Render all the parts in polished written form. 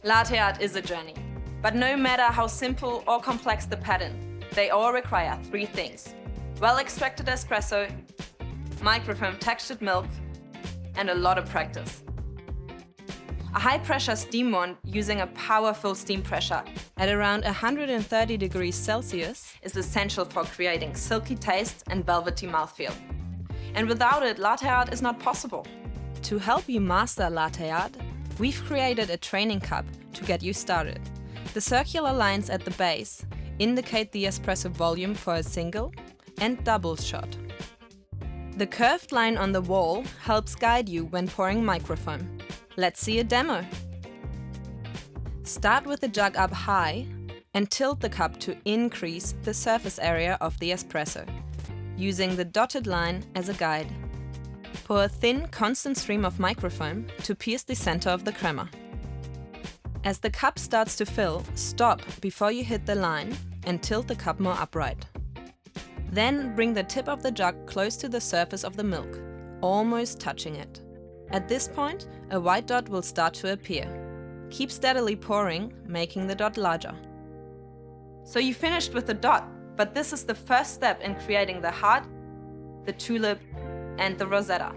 Latte art is a journey, but no matter how simple or complex the pattern, they all require three things: well-extracted espresso, microfoam textured milk, and a lot of practice. A high-pressure steam wand using a powerful steam pressure at around 130 degrees Celsius is essential for creating silky taste and velvety mouthfeel. And without it, latte art is not possible. To help you master latte art, we've created a training cup to get you started. The circular lines at the base indicate the espresso volume for a single and double shot. The curved line on the wall helps guide you when pouring microfoam. Let's see a demo. Start with the jug up high and tilt the cup to increase the surface area of the espresso, using the dotted line as a guide. Pour a thin, constant stream of microfoam to pierce the center of the crema. As the cup starts to fill, stop before you hit the line and tilt the cup more upright. Then bring the tip of the jug close to the surface of the milk, almost touching it. At this point, a white dot will start to appear. Keep steadily pouring, making the dot larger. So you finished with the dot, but this is the first step in creating the heart, the tulip, and the rosetta.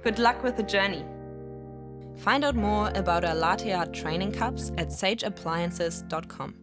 Good luck with the journey. Find out more about our latte art training cups at sageappliances.com.